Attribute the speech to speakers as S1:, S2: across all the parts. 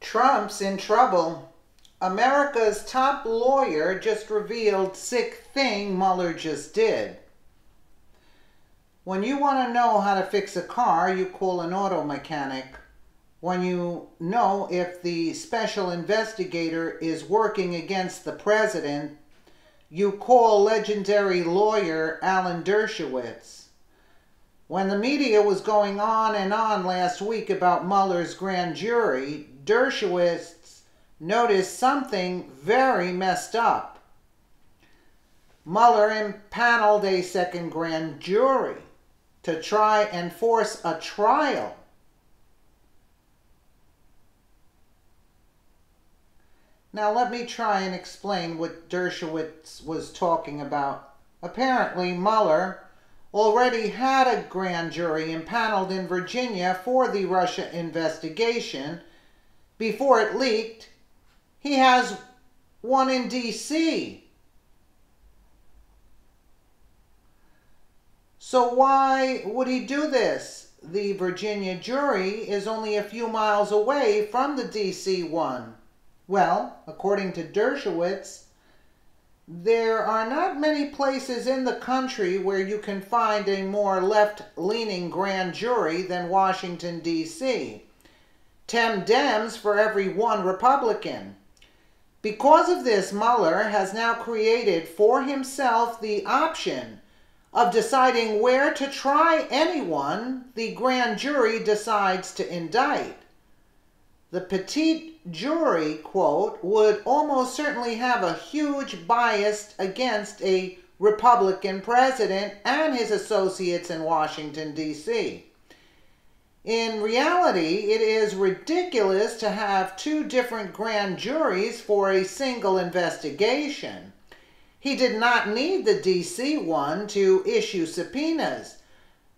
S1: Trump's in trouble. America's top lawyer just revealed sick thing Mueller just did. When you want to know how to fix a car, you call an auto mechanic. When you know if the special investigator is working against the president, you call legendary lawyer Alan Dershowitz. When the media was going on and on last week about Mueller's grand jury, Dershowitz noticed something very messed up. Mueller impaneled a second grand jury to try and force a trial. Now let me try and explain what Dershowitz was talking about. Apparently Mueller already had a grand jury impaneled in Virginia for the Russia investigation. Before it leaked, he has one in D.C. So why would he do this? The Virginia jury is only a few miles away from the D.C. one. Well, according to Dershowitz, there are not many places in the country where you can find a more left-leaning grand jury than Washington, D.C. 10 Dems for every 1 Republican. Because of this, Mueller has now created for himself the option of deciding where to try anyone the grand jury decides to indict. The petite jury, quote, would almost certainly have a huge bias against a Republican president and his associates in Washington, D.C. In reality, it is ridiculous to have 2 different grand juries for a single investigation. He did not need the D.C. one to issue subpoenas.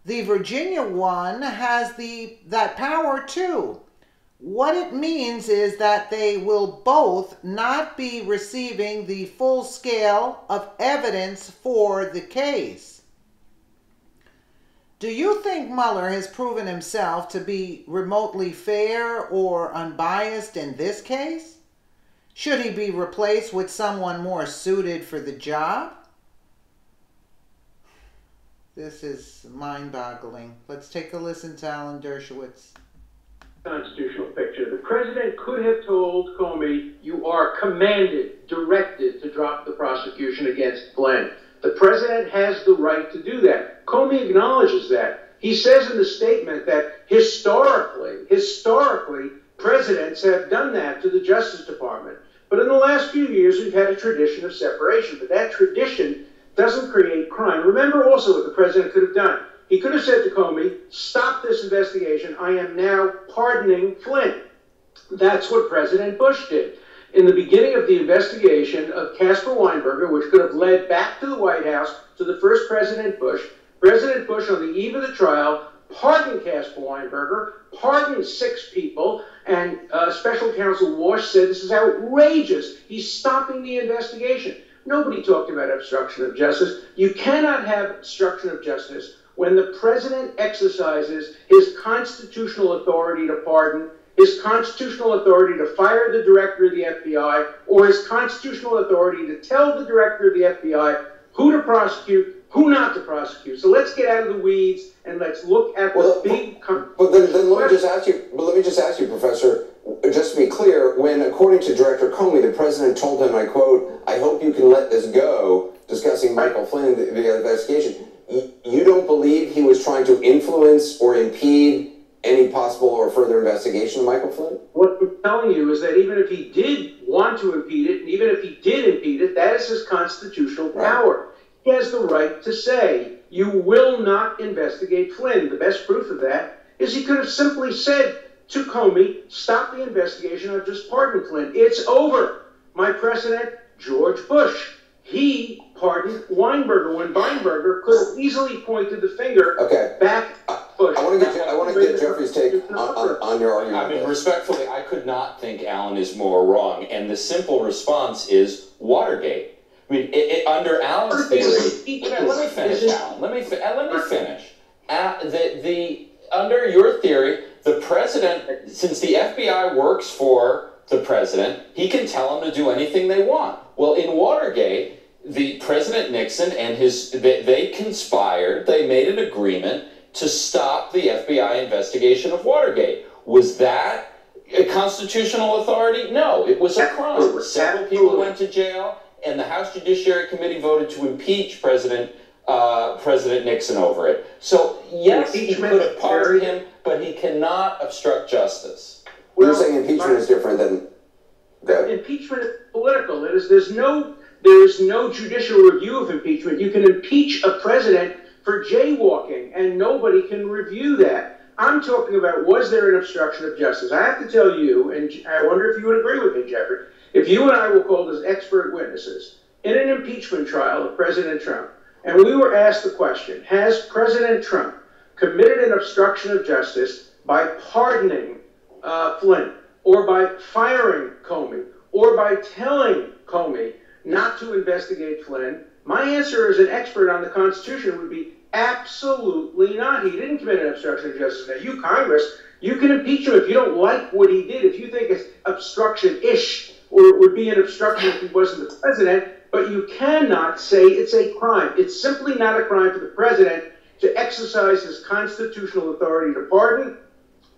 S1: The Virginia one has that power too. What it means is that they will both not be receiving the full scale of evidence for the case. Do you think Mueller has proven himself to be remotely fair or unbiased in this case? Should he be replaced with someone more suited for the job? This is mind-boggling. Let's take a listen to Alan Dershowitz.
S2: Constitutional picture. The president could have told Comey, you are commanded, directed to drop the prosecution against Glenn. The president has the right to do that. Comey acknowledges that. He says in the statement that historically, presidents have done that to the Justice Department. But in the last few years, we've had a tradition of separation. But that tradition doesn't create crime. Remember also what the president could have done. He could have said to Comey, stop this investigation. I am now pardoning Flynn. That's what President Bush did. In the beginning of the investigation of Casper Weinberger, which could have led back to the White House to the first President Bush on the eve of the trial pardoned Casper Weinberger, pardoned 6 people, and Special Counsel Walsh said this is outrageous. He's stopping the investigation. Nobody talked about obstruction of justice. You cannot have obstruction of justice when the president exercises his constitutional authority to pardon, his constitutional authority to fire the director of the FBI, or his constitutional authority to tell the director of the FBI who to prosecute, who not to prosecute. So let's get out of the weeds and let's look at the big...
S3: But then let me just ask you, Professor, just to be clear, when, according to Director Comey, the president told him, I quote, I hope you can let this go, discussing Michael Flynn, the investigation, you don't believe he was trying to influence or impede any possible or further investigation of Michael Flynn?
S2: What I'm telling you is that even if he did want to impede it, and even if he did impede it, that is his constitutional power. He has the right to say, you will not investigate Flynn. The best proof of that is he could have simply said to Comey, stop the investigation, I've just pardoned Flynn. It's over. My precedent, George Bush. He pardoned Weinberger when Weinberger could have easily pointed the finger back at Bush.
S3: I want to get Jeffrey's take on your argument.
S4: I mean, respectfully, I could not think Alan is more wrong. And the simple response is Watergate. I mean, under Alan's theory... Let me finish, Alan. Let me finish. Under your theory, the president, since the FBI works for the president, he can tell them to do anything they want. Well, in Watergate, the President Nixon and they conspired, they made an agreement to stop the FBI investigation of Watergate. Was that a constitutional authority? No, it was a crime. Several people went to jail, and the House Judiciary Committee voted to impeach President Nixon over it. So, yes, he could have pardoned him, but he cannot obstruct justice.
S3: You're saying impeachment is different than...
S2: Impeachment is political. There's no judicial review of impeachment. You can impeach a president for jaywalking, and nobody can review that. I'm talking about, was there an obstruction of justice? I have to tell you, and I wonder if you would agree with me, Jeffrey, if you and I were called as expert witnesses in an impeachment trial of President Trump, and we were asked the question, has President Trump committed an obstruction of justice by pardoning Flynn, or by firing Comey, or by telling Comey not to investigate Flynn? My answer as an expert on the Constitution would be absolutely not. He didn't commit an obstruction of justice. Now, you, Congress, you can impeach him if you don't like what he did, if you think it's obstruction-ish, or it would be an obstruction if he wasn't the president, but you cannot say it's a crime. It's simply not a crime for the president to exercise his constitutional authority to pardon,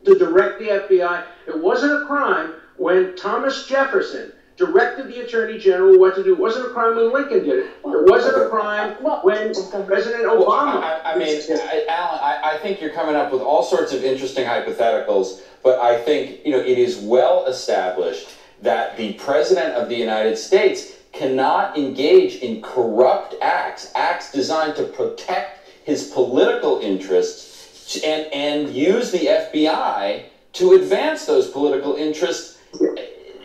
S2: to direct the FBI. It wasn't a crime when Thomas Jefferson directed the Attorney General what to do. It wasn't a crime when Lincoln did it. It wasn't a crime when President Obama...
S4: Alan, I think you're coming up with all sorts of interesting hypotheticals, but I think, it is well established that the President of the United States cannot engage in corrupt acts designed to protect his political interests and use the FBI to advance those political interess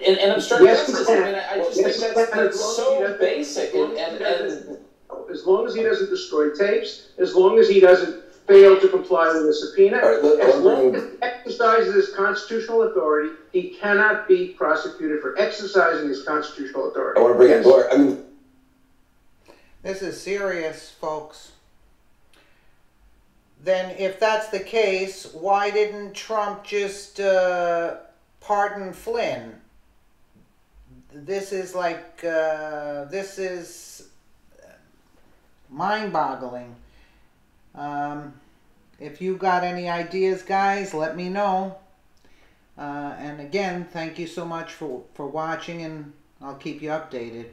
S4: and obstruct justice. I just think that's so basic.
S2: As long as he doesn't destroy tapes, as long as he doesn't fail to comply with a subpoena, as long as he exercises his constitutional authority, he cannot be prosecuted for exercising his constitutional authority.
S3: I want to bring in Blair.
S1: This is serious, folks. Then if that's the case, why didn't Trump just pardon Flynn? This is like, this is mind-boggling. If you got any ideas, guys, let me know. And again, thank you so much for watching, and I'll keep you updated.